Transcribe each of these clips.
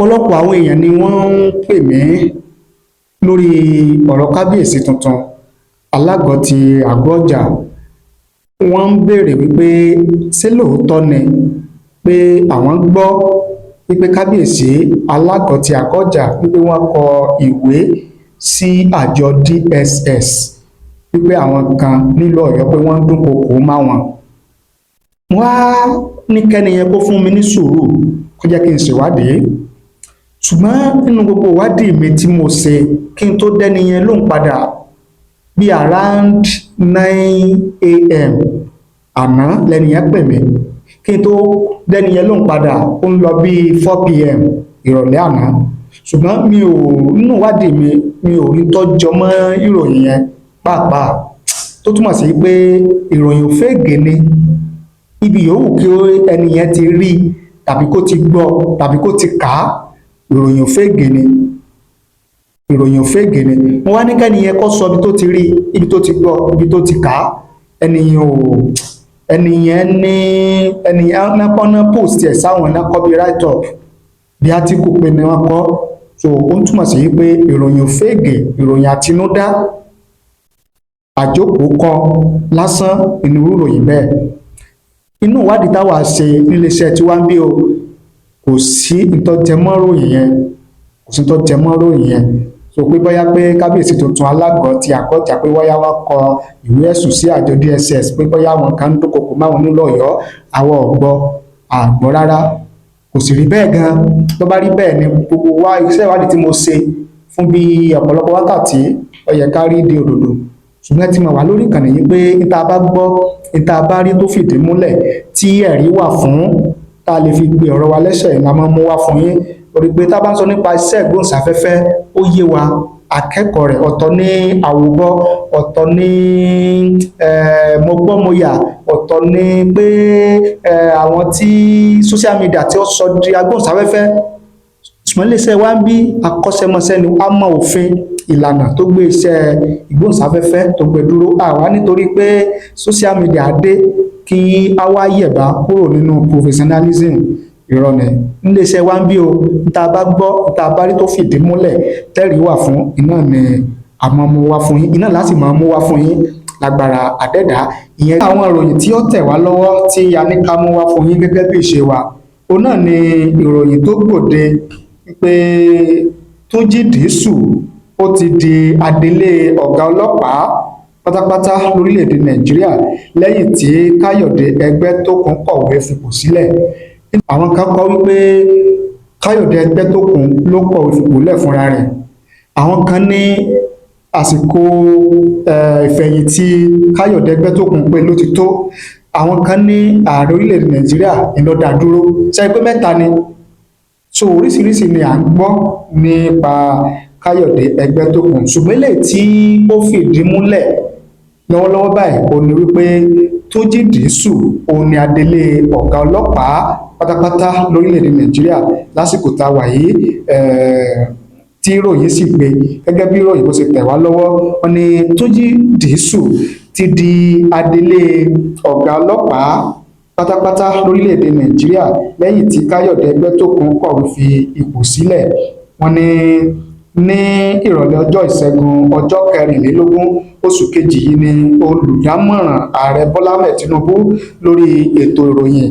Ọ̀pọ̀lọpọ̀ àwọn èèyàn ni wọ́n ń pè mí lórí ọ̀rọ̀ kábíyèsí tuntun alágọ̀ ti àgọ́ ọjà. Wọ́n ń béèrè wípé ṣé lóòótọ́ ni pé àwọn gbọ́ wípé kábíyèsí alágọ̀ ti àgọ́ ọjà wípé wọ́n kọ ìwé sí àjọ DSS wípé àwọn kan nílùú Ọ̀yọ́ pé wọ́n ń dúnkookò máwọn. Wọ́n á ní kẹ́ni yẹn kó fún mi ní sùúrù kó jẹ́ kí n ṣèwádìí, ṣùgbọ́n nínú gbogbo ìwádìí mi tí mo ṣe kí n tó dẹ́ni yẹn lóhùn padà bí around 9 a.m. àná lẹ́ni yẹn pè mí, kí n tó dẹ́ni yẹn lóhùn padà ó ń lọ bí 4 p.m. ìrọ̀lẹ́ àná. Ṣùgbọ́n nínú ìwádìí mi ò rí tó jọ mọ́ ìròyìn yẹn pàápàá, tó túmọ̀ sí pé ìròyìn òfégè ni. Ibi yòówù kí ẹni yẹn ti rí tàbí kó ti gbọ́ tàbí kó ti kà á, ìròyìn òfégè ni. Mo wá ní kẹ́ni yẹn kó sọ ibi tó ti rí, ibi tó ti gbọ́, ibi tó ti kà á. ẹni yẹn náà post ẹ̀ sáwọn náà kọ́ bí write up bí átíkù pé ni wọ́n kọ́. So ó ń túmọ̀ sí pé ìròyìn òfégè, ìròyìn àtinúdá, àjókòó kọ lásán inú ìròyìn bẹ́ẹ̀. Inú ìwádìí táwa ṣe níléeṣẹ́ tí wá ń bí o, kò sí ìtọ́jẹmọ́ ròyìn yẹn, so pé bóyá pé kábíyèsí tuntun alágọ̀ ti àgọ́ ọjà pé bóyá wọ́n kọ ìwé ẹ̀sùn sí àjọ DSS pé bóyá àwọn kan ń dúnkookò máwọn nílùú Ọ̀yọ́, àwọn àgbọ̀ rárá, kò sì rí bẹ́ẹ̀ gan. Tó bá rí bẹ́ẹ̀ ni gbogbo iṣẹ́ ìwádìí tí mo ṣe fún bí ọ̀pọ̀lọpọ̀ wákàtí ó yẹ ká rí di òdòdó. Ṣùgbọ́n tí mo wà lórí ìkànnì yìí pé níta bá gbọ́, níta bá rí tó fìdí múlẹ̀ tí ẹ̀rí wà fún, tá a lè fi gbé ọ̀rọ̀ wa lẹ́sẹ̀ la máa ń mú wá fún yín. Torí pé tá a bá ń sọ nípa iṣẹ́ ìgbóhùnsáfẹ́fẹ́, ó yé wa akẹ́kọ̀ọ́ rẹ̀ ọ̀tọ̀ ní àwògbọ́, ọ̀tọ̀ ní mo gbọ́ mo yà, ọ̀tọ̀ ní pé àwọn tí social media tí ó sọ di agbóhùnsáfẹ́fẹ́. Ṣùgbọ́n iléeṣẹ́ wa ń bí akọ́ṣẹ́mọṣẹ́ ni a mọ òfin ìlànà tó gbé iṣẹ́ ìgbóhùnsáfẹ́fẹ́ tó gbé dúró. Àwa nítorí pé social media dé kí a wá yẹ̀bá kúrò nínú professionalism. Ìrọ̀lẹ́ níléeṣẹ́ wa ń bí o, níta bá gbọ́, níta bá rí tó fìdí múlẹ̀ tẹ́rì wà fún, iná ni a máa mú wá fún yín, iná láti máa mú wá fún yín lágbára àdẹ́dá. Ìyẹn àwọn ìròyìn tí ó tẹ̀ wá lọ́wọ́ tí a ní ká mú wá fún yín gẹ́gẹ́ bí ìṣe wa. Òun náà ni ìròyìn tó gbòde pé Túnjí Dìísù ó ti di adelé ọ̀gá ọlọ́pàá pátápátá lórílẹ̀‐èdè Nàìjíríà lẹ́yìn tí Káyọ̀dé Ẹgbẹ́tókun kọ̀wé fipò sílẹ̀. Àwọn kan kọ wípé Káyọ̀dé Ẹgbẹ́tókun ló kọ̀wé fipò lẹ̀ fúnra rẹ̀. Àwọn kan ní àsìkò ìfẹ̀yìntì Káyọ̀dé Ẹgbẹ́tókun pé ló ti tó. Àwọn kan ní ààrẹ orílẹ̀‐èdè Nàìjíríà ló dá dúró. Ṣé pé mẹ́ta ni? So oríṣiríṣi ni à ń gbọ́ nípa Káyọ̀dé Ẹgbẹ́tókun, ṣùgbọ́n eléyìí tí ó fìdí múlẹ̀ lọ́wọ́lọ́wọ́ báyìí òun ni wípé Túnjí Dìísù òun ni adelé ọ̀gá ọlọ́pàá pátápátá lórílẹ̀‐èdè Nàìjíríà lásìkò tá a wà yìí. Tí ìròyìn sì gbé gẹ́gẹ́ bí ìròyìn bó ṣe tẹ̀ wá lọ́wọ́, wọ́n ní Túnjí Dìísù ti di adelé ọ̀gá ọlọ́pàá pátápátá lórílẹ̀‐èdè Nàìjíríà lẹ́yìn tí Káyọ̀dé Ẹgbẹ́tókun kọ̀wé fi ipò sílẹ̀. Wọ́n ní ìrọ̀lẹ́ ọjọ́ ìṣẹ́gun ọjọ́ 24 oṣù kejì yìí ni olùdámọ̀ràn ààrẹ Bọ́lá Ahmed Tinubu lórí ètò ìròyìn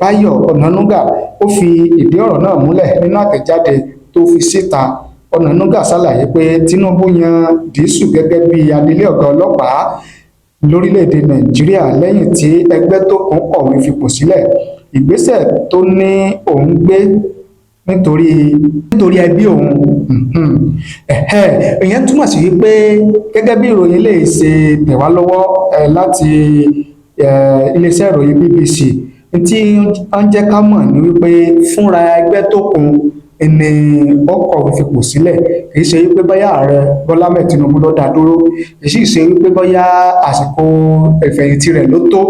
Báyọ̀ Ọ̀nànúgà ó fi ìdí ọ̀rọ̀ náà múlẹ̀ nínú àtẹ̀jáde tó fi síta. Ọ̀nànúgà ṣàlàyé pé Tinubu yan Dìísù gẹ́gẹ́ bí adelé ọ̀gá ọlọ́pàá lórílẹ̀‐èdè Nàìjíríà lẹ́yìn tí Ẹgbẹ́tókun kọ̀wé fipò sílẹ̀. Ìgbésẹ̀ tó ní òun gbé nítorí ẹbí òun. Ìyẹn túmọ̀ sí wípé gẹ́gẹ́ bí ìròyìn lè ṣe tẹ̀ wá lọ́wọ́ láti iléeṣẹ́ ìròyìn BBC, tí wọ́n jẹ́ ká mọ̀ ní wípé fúnra Ẹgbẹ́tókun ni ó kọ̀wé fipò sílẹ̀. Kì í ṣe wípé bóyá ààrẹ Bọ́lá Ahmed Tinubu ló dá dúró, kì í sì ṣe wípé bóyá àsìkò ìfẹ̀yìntì rẹ̀ ló tó.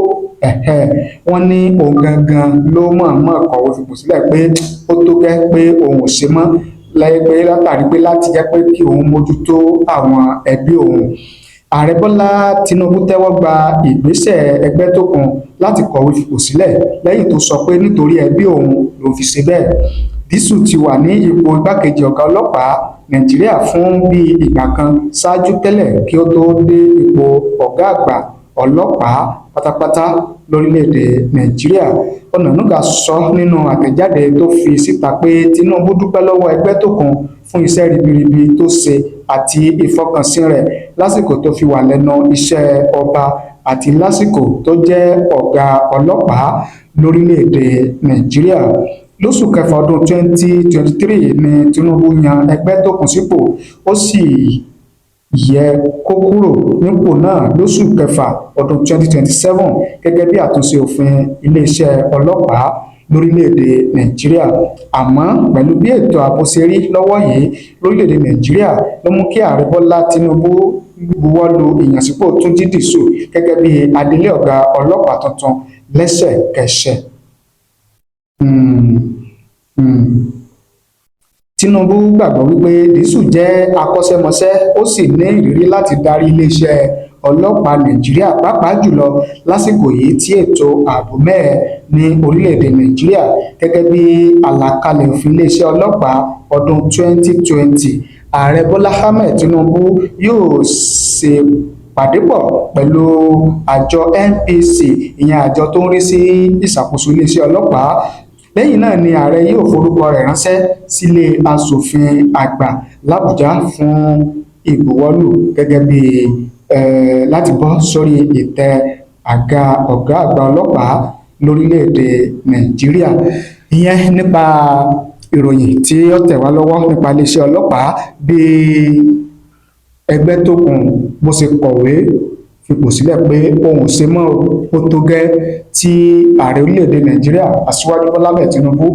Wọ́n ní òun gangan ló mọ̀ọ́mọ̀ kọ̀wé fipò sílẹ̀ pé ó tó gẹ́ pé òun ò ṣe mọ́, láyé pé látàrí pé láti jẹ́ pé kí òun mójútó àwọn ẹbí òun. Ààrẹ Bọ́lá Tinubu tẹ́wọ́ gba ìgbésẹ̀ Ẹgbẹ́tókun láti kọ̀wé fipò sílẹ̀ lẹ́yìn tó sọ pé nítorí ẹbí òun ló fi ṣe bẹ́ẹ̀. Dísù ti wà ní ipò igbákejì ọ̀gá ọlọ́pàá Nàìjíríà fún bí ìgbà kan ṣáájú tẹ́lẹ̀ kí ó tó dé ipò ọ̀gá àgbà ọlọ́pàá pátápátá lórílẹ̀‐èdè Nàìjíríà. Ọ̀nànúgà sọ nínú àtẹ̀jáde tó fi síta pé Tinubu dúpẹ́ lọ́wọ́ Ẹgbẹ́tókun fún iṣẹ́ ribiribi tó ṣe àti ìfọkànsìn rẹ̀ lásìkò tó fi wà lẹ́nu iṣẹ́ ọba àti lásìkò tó jẹ́ ọ̀gá ọlọ́pàá lórílẹ̀‐èdè Nàìjíríà. Lóṣù kẹfà ọdún 2023 ni Tinubu yan Ẹgbẹ́tókun sípò, ó sì yẹ kó kúrò nípò náà lóṣù kẹfà ọdún 2027 gẹ́gẹ́ bí àtúnṣe òfin iléeṣẹ́ ọlọ́pàá lórílẹ̀‐èdè Nàìjíríà. Àmọ́ pẹ̀lú bí ètò ààbò ṣe rí lọ́wọ́ yìí lórílẹ̀‐èdè Nàìjíríà ló mú kí Ààrẹ Bọ́lá Tinubu buwọ́lu ìyànsípò Túnjí Dìsù gẹ́gẹ́ bí adelé ọ̀gá ọlọ́pàá tuntun lẹ́sẹ̀kẹsẹ̀. Tinubu gbàgbọ́ wípé Dìsù jẹ́ akọ́ṣẹ́mọṣẹ́ ó sì ní ìrírí láti darí iléeṣẹ́ ọlọ́pàá Nàìjíríà pàápàá jùlọ lásìkò yìí tí ètò ààbò mẹ́hẹ ní orílẹ̀-èdè Nàìjíríà gẹ́gẹ́ bí àlàkalẹ̀ òfin iléeṣẹ́ ọlọ́pàá ọdún 2020. Ààrẹ Bọ́lá Ahmed Tinubu yóò ṣe pàdé pọ̀ pẹ̀lú àjọ NPC, ìyẹn àjọ tó ń rí sí ìṣàkóso iléeṣẹ́ ọlọ́pàá. Lẹ́yìn náà ni ààrẹ yóò forúkọ rẹ̀ ránṣẹ́ sílé aṣòfin àgbà l'Àbújá fún ìbuwọ́lù gẹ́gẹ́ bí láti bọ́ sórí ìtẹ́ àga ọ̀gá àgbà ọlọ́pàá lórílẹ̀‐èdè Nàìjíríà. Ìyẹn nípa ìròyìn tí ó tẹ̀ wá lọ́wọ́ nípa iléeṣẹ́ ọlọ́pàá bí Ẹgbẹ́tókun bó ṣe kọ̀wé fipò sílẹ̀ pé òun ṣe mọ́ ó tó gẹ́, tí ààrẹ orílẹ̀‐èdè Nàìjíríà Aṣíwájú Bọ́lá Ahmed Tinubu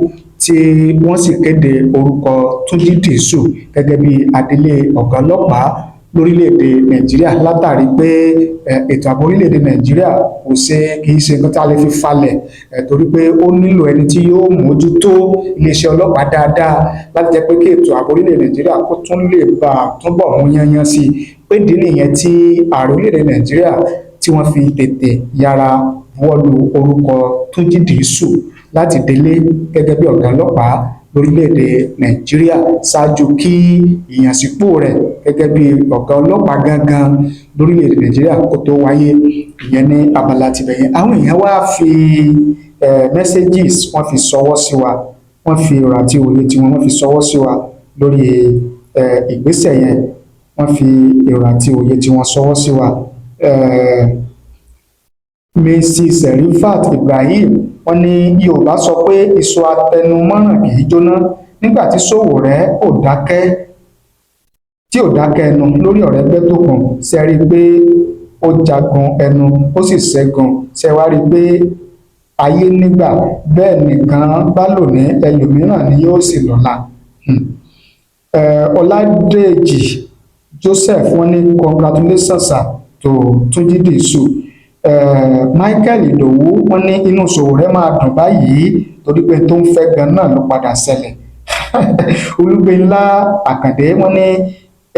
tí wọ́n sì kéde orúkọ Túnjí Dìsù gẹ́gẹ́ bí adelé ọ̀gá ọlọ́pàá lórílẹ̀‐èdè Nàìjíríà látàrí pé ètò ààbò orílẹ̀‐èdè Nàìjíríà kì í ṣe nǹkan tí a lè fi falẹ̀ torí pé ó nílò ẹni tí yóò mójútó iléeṣẹ́ ọlọ́pàá dáadáa láti jẹ́ pé kí ètò ààbò orílẹ̀‐èdè Nàìjíríà kó tún lè bá túbọ̀ mú yányán sí i. Pé ìdí nìyẹn tí ààrẹ orílẹ̀‐èdè Nàìjíríà tí wọ́n fi tètè yára buwọ́lu orúkọ Túnjí Dìsù láti délé gẹ́gẹ́ bí ọ̀gá ọlọ́pàá lórílẹ̀‐èdè Nàìjíríà ṣáájú kí ìyànsípò rẹ̀ gẹ́gẹ́ bí ọ̀gá ọlọ́pàá gangan lórílẹ̀‐èdè Nàìjíríà kó tó wáyé. Ìyẹn ní abala tibẹ̀ yẹn àwọn èèyàn wá fi messages wọ́n fi ṣọwọ́ sí wa, wọ́n fi ọ̀rọ̀ àti òye tí wọ́n fi ṣọwọ́ sí wa lórí ìgbésẹ̀ yẹn, wọ́n fi èrò àti òye tí wọ́n ṣọwọ́ sí wa. Mrs. Serifat Ibrahim wọ́n ní Yorùbá sọ pé iṣu atẹnumọ́ràn kì í jóná. Nígbà tí Sowore ò dákẹ́ ẹnu lórí ọ̀rọ̀ Ẹgbẹ́tókun, ṣe rí i pé ó jagun ẹnu ó sì ṣẹ́gun. Ṣe wá rí i pé ayé nígbà bẹ́ẹ̀ nìkan bá lò ní ẹlòmíràn ni yóò sì lọ́la. Ọládèjì Joseph wọ́n ní congratulations sir to Túnjí Dìsù. Michael Ìdòwú wọ́n ní inú Sowore máa dùn báyìí torí pé tó ń fẹ́ gan náà ló padà ṣẹlẹ̀. Olúgbénlá Àkàndé wọ́n ní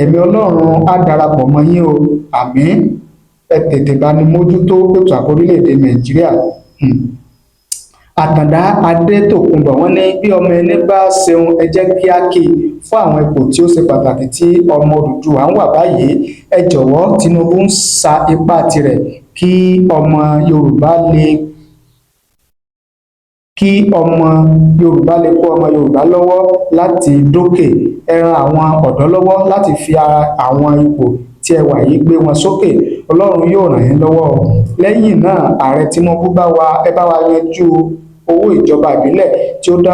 ẹ̀mí Ọlọ́run á darapọ̀ mọ́ yín o, àmín, ẹ tètè bá ní mójútó ètò ààbò orílẹ̀‐èdè Nàìjíríà. Àtàndá Adétòkunbọ̀ wọ́n ní bí ọmọ ẹni bá ṣeun ẹ jẹ́ kí á kí fún àwọn ipò tí ó ṣe pàtàkì tí ọmọ Odùduwà ń wà báyìí. Ẹ jọ̀wọ́ Tinubu ń sa ipá tirẹ̀ kí ọmọ Yorùbá lè kó ọmọ Yorùbá lọ́wọ́ láti dókè. Ẹ ran àwọn ọ̀dọ́ lọ́wọ́ láti fi àwọn ipò tí ẹ wà yìí gbé wọn sókè. Ọlọ́run yóò ràn yín lọ́wọ́ o. Lẹ́yìn náà ààrẹ Tinubu bá wa yanjú owó ìjọba ìbílẹ̀ tí ó ń dá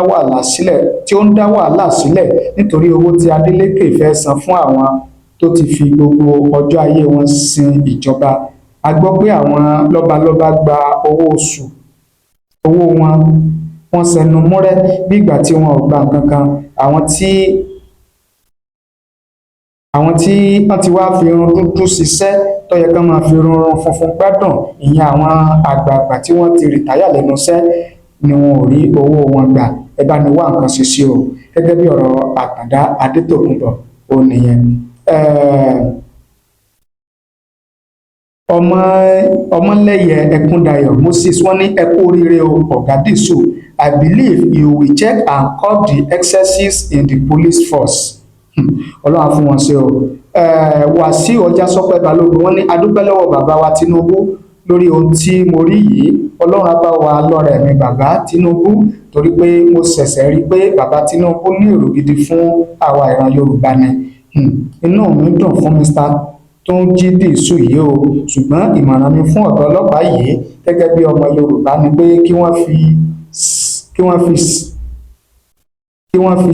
wàhálà sílẹ̀ nítorí owó tí Adeleke fẹ́ san fún àwọn tó ti fi gbogbo ọjọ́ ayé wọn sin ìjọba. A gbọ́ pé àwọn lọ́balọ́ba gba owó oṣù wọ́n sẹnu múrẹ́ bí ìgbà tí wọn ò gba nǹkan kan. Àwọn tí wọ́n ti wá fi irun dúdú ṣiṣẹ́ tó yẹ kán máa fi irun funfun gbádùn, ìyẹn àwọn àgbààgbà tí wọ́n ti rìtáyà lẹ́nu iṣẹ́ ni wọn ò rí owó wọn gbà. Ẹ bá ní wá nǹkan ṣe sí o. Gẹ́gẹ́ bí ọ̀rọ̀ Àtàndá Adétòkunbọ̀ ó nìyẹn. Ọmọlẹ́yẹ Ẹkúndayọ̀ Moses wọ́n ní ẹ kú oríire o ọ̀gá Dìísù, I believe you will check and curb the excesses in the police force. Ọlọ́run á fún wọn ṣe o. Wàsíù Ọjàsọ́pẹ́ Balógun wọ́n ní a dúpẹ́ lọ́wọ́ bàbá wa Tinubu lórí ohun tí mo rí yìí, Ọlọ́run á bá wa lọ́rẹ̀ mi bàbá Tinubu, torí pé mo ṣẹ̀ṣẹ̀ rí pé bàbá Tinubu ní èrò gidi fún àwa ìran Yorùbá ni. Inú mi dùn fún Mr. Túnjí Dìísù yìí o, ṣùgbọ́n ìmọ̀ràn mi fún ọ̀gá ọlọ́pàá yìí gẹ́gẹ́ bí ọmọ Yorùbá ni pé kí wọ́n fi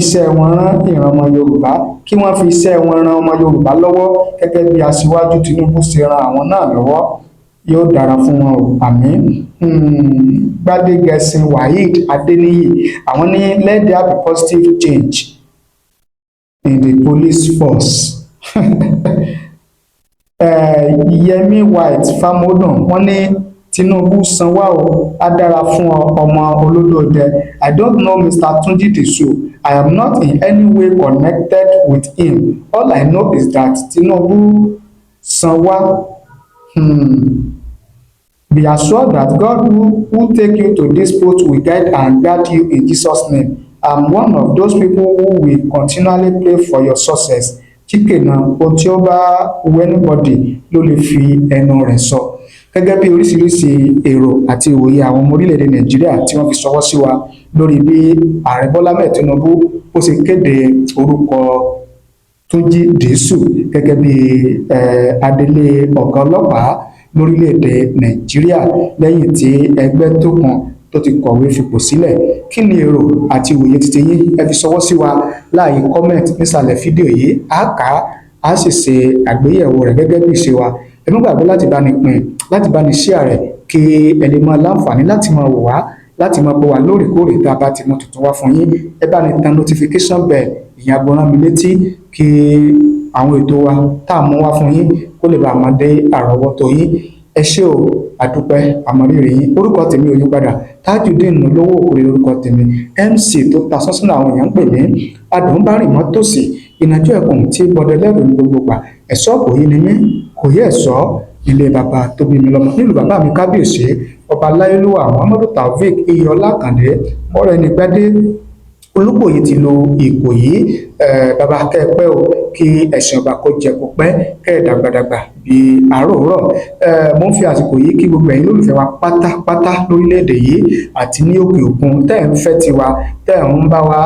iṣẹ́ wọn rán ìran ọmọ Yorùbá, kí wọ́n fi iṣẹ́ wọn ran ọmọ Yorùbá lọ́wọ́ gẹ́gẹ́ bí aṣíwájú Tinubu ṣe ran àwọn náà lọ́wọ́. Yóò dára fún wọn o, àmín. Gbádégẹṣin Waheed Adéníyì àwọn ní let there be positive change in the police force. Yẹmí White Famodun wọ́n ní Tinubu sanwó o, á dára fún ọmọ Olódòdẹ. I don't know Mr. Túnjí Dìísù. I am not in any way connected with him. All I know is that Tinubu sanwó. Be assured that God who take you to this post will guide and guard you in Jesus' name. I'm one of those people who will continually pray for your success. Chike na ohun tí ó bá wù anybody ló lè fi ẹnu rẹ̀ sọ. Gẹ́gẹ́ bí oríṣiríṣi èrò àti ìwòye àwọn ọmọ orílẹ̀-èdè Nàìjíríà tí wọ́n fi ṣọwọ́ sí wa lórí bí Ààrẹ Bọ́lá Ahmed Tinubu ó ṣe kéde orúkọ Túnjí Dìísù gẹ́gẹ́ bí adelé ọ̀gá ọlọ́pàá lórílẹ̀-èdè Nàìjíríà lẹ́yìn tí ẹgbẹ́ tó kan tó ti kọ̀wé fipò sílẹ̀. Kí ni èrò àti ìwòye titi yín? Ẹ fi ṣọwọ́ sí wa láàyè comment nísàlẹ̀ fídíò yìí, á kà á sì ṣe àgbéyẹ̀wò rẹ̀ gẹ́gẹ́ bí ìṣe wa. Ẹ má gbàgbé láti bá ní pín, láti bá ní share rẹ̀ kí ẹ lè máa láǹfààní láti máa wò wá, láti máa gbọ́ wá lóòrèkóòrè tá a bá ti mú tuntun wá fún yín. Ẹ bá ní tan notification bell, ìyẹn agbọ̀nrán mi létí, kí àwọn ètò wa tá a mú wá fún yín kó lè bá máa dé àrọ́wọ́tó yín. Ẹ ṣé o, àdúpẹ́ àmọ̀rírì yín. Orúkọ tèmi ò yí padà, Tajudeen Olówó Òkúrè lórúkọ tèmi. MC tó ta sọ́sìn àwọn èèyàn ń pè mí. Adùnbárìn mọ́tòsí, ìnàjú ẹkùn tí bọdẹ lẹ́rù ní gbogbo gbà. Ẹ̀ṣọ́ kò yí ni mí, kò yẹ ẹ̀ṣọ́ ilé bàbá tó bí mi lọ́mọ. Nílùú bàbá mi Kábíyèsí, Ọba Láyélúwà Muhammadu Taofeek Iyọlá Àkàndé, Mọ́rẹ́nigbádé Olúbòyí ti lo Ìkòyí. Bàbá kẹ́ẹ̀pẹ́ o, kí ẹ̀sìn ọba kó jẹ kó pẹ́, kẹ́ẹ̀dàgbàdàgbà bí àròrọ̀. Mo ń fi àsìkò yìí kí gbogbo ẹ̀yin lólùfẹ́ wa pátápátá lórílẹ̀‐èdè yìí àti ní òkè òkun tẹ́ ẹ̀ ń fẹ́ tiwa, tẹ́ ẹ̀ ń bá wa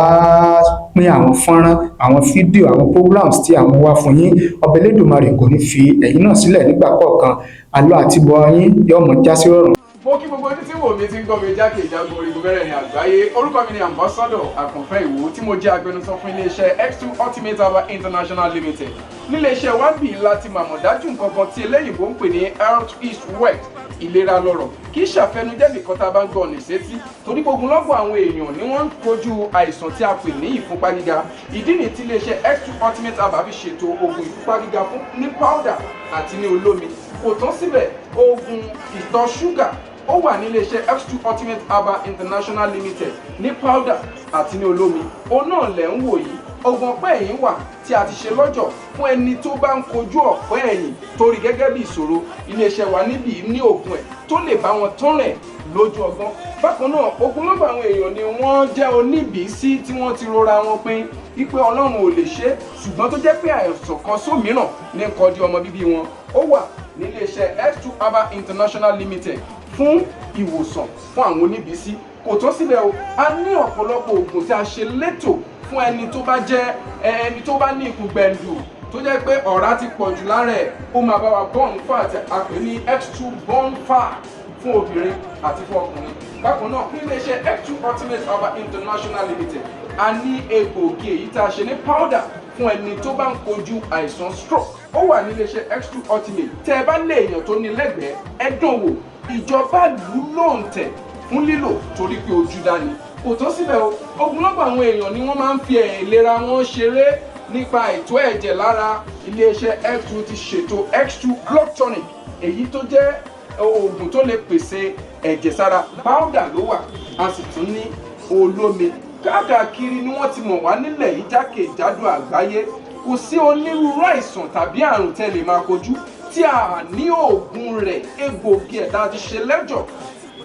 pín àwọn fọ́nrán, àwọn fídíò, àwọn programs tí àwọn wá fún yín. Ọba Elédùmarè kò ní fi ẹ̀yin náà sílẹ̀ nígbà kọ̀ọ̀kan. Àlọ́ àti bọ̀ yín yóò mọ já sí rọrùn. Mo kí gbogbo ojú tí wò mí ti ń gbọ́ mi jákèjádò orígun mẹ́rẹ̀ẹ̀rin àgbáyé. Orúkọ mi ni Ambassador Àkànfẹ́ Ìwò tí mo jẹ́ agbẹnusọ fún iléeṣẹ́ X2 Ultimate Herbal International Limited. Níléeṣẹ́ wa bí láti màmọ̀ dájú nǹkan kan tí eléyìnbó ń pè ní health is wealth, ìlera lọ́rọ̀. Kì í ṣàfẹnujẹ́ nìkan tá a bá ń gbọ́ ọ̀nì sétí, torí ogunlọ́gọ̀ àwọn èèyàn ni wọ́n ń kojú àìsàn tí a pè ní ìfúnpá gíga. Ìdí nìyí tí iléeṣẹ́ X2 Ultimate Herbal fi ṣètò oògùn ìfúnpá gíga fún ní powder àti ní olómi. Kò tán síbẹ̀, oògùn ìtọ̀ ṣúgà ó wà ní iléeṣẹ́ X2 Ultimate Herbal International Limited ní powder àti ní olómi. Òun náà lẹ̀ ń wò yìí. Oògùn ọ̀pẹ́ ẹ̀yìn wà tí a ti ṣe lọ́jọ̀ fún ẹni tó bá ń kojú ọ̀pẹ́ ẹ̀yìn torí gẹ́gẹ́ bí ìṣòro. Iléeṣẹ́ wa níbí ní oògùn ẹ̀ tó lè bá wọn tán rẹ̀ lójú ọgbọ́n. Bákan náà, ogunlọ́gọ̀ àwọn èèyàn ni wọ́n jẹ́ oníbìísí tí wọ́n ti rora wọn pín wípé Ọlọ́run ò lè ṣe, ṣùgbọ́n tó jẹ́ pé àìsàn kan sómìíràn ní nǹkan di ọmọ bíbí wọn. Ó wà ní iléeṣẹ́ X2 Herbal International Limited fún ìwòsàn fún àwọn oníbìísí. Kò tán síbẹ̀ o, a ní ọ̀pọ̀lọpọ̀ oògùn tí a ṣe létò fún ẹni tó bá jẹ́ ẹni tó bá ní ikùn gbẹ̀ndù tó jẹ́ pé ọ̀rá ti pọ̀ jù lára ẹ̀. Ó máa bá wa burn fat, a pè ní X2 burn fat fún obìnrin àti fún ọkùnrin. Bákan náà, ní iléeṣẹ́ X2 Ultimate Herbal International Limited, a ní egbòogi èyí tá a ṣe ní powder fún ẹni tó bá ń kojú àìsàn stroke. Ó wà ní iléeṣẹ́ X2 Ultimate. Tẹ́ ẹ bá lé èèyàn tó ní lẹ́gbẹ̀ẹ́, ẹ dán wò. Ìjọba lù lóǹtẹ̀ fún lílò torí pé ojú dání. Kò tó síbẹ̀ o, ogunlọ́gọ̀ àwọn èèyàn ni wọ́n máa ń fi ìlera wọn ṣeré nípa ètò ẹ̀jẹ̀ lára. Iléeṣẹ́ X2 ti ṣètò X2 blood tonic, èyí tó jẹ́ oògùn tó lè pèsè ẹ̀jẹ̀ sára. Powder ló wà, a sì tún ní olómi. Káàkiri ni wọ́n ti mọ̀ wá nílẹ̀ yìí jákèjádò àgbáyé. Kò sí onírúurú àìsàn tàbí àrùn tẹ́ lè máa kojú tí a ní oògùn rẹ̀ egbògi ẹ̀ tá a ti ṣe lẹ́jọ̀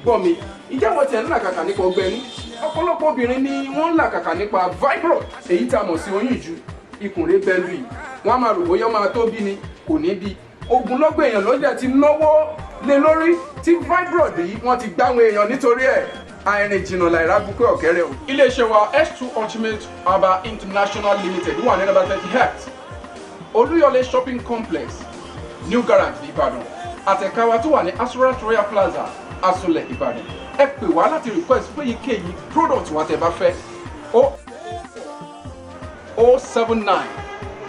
gbọ́ mi ìjẹ́ wọ́n ti ẹ̀ ń làkàkà nípa ọgbẹ́ inú ọ̀pọ̀lọpọ̀ obìnrin ni wọ́n ń làkàkà nípa fibroid èyí tá a mọ̀ sí oyún ìju ikùn rẹ̀ bẹ́ẹ̀ lù yìí wọ́n á máa rò bóyá máa tó bí ni kò ní bí ogunlọ́gọ̀ èèyàn lọ́jà ti náwó lé lórí tí fibroid yìí wọ́n ti gbáwọn èèyàn nítorí ẹ̀ àìrìn jìnnà láìra bukẹ́ ọ̀kẹ́rẹ́ o. iléeṣẹ́ wa S2 Ultimate Herbal International Limited wà ní number 30 Olúyọ̀lé shopping complex New Garage Ìbàdàn àtẹ̀ka wa tó wà ní Assurance Royal Plaza Asolẹ̀ Ìbàdàn ẹ pè wá láti request fún èyíkéyìí product wa tẹ́ bá fẹ́ 079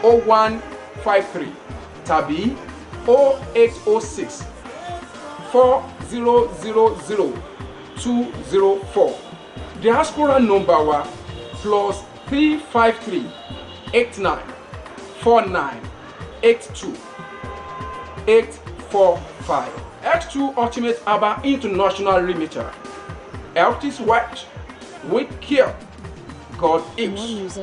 0153 tàbí 0806 4000 204 diaspora number wa +353 89 49 82 845. S2 Ultimate Herbal International Limited. Health is wealth with care. God is.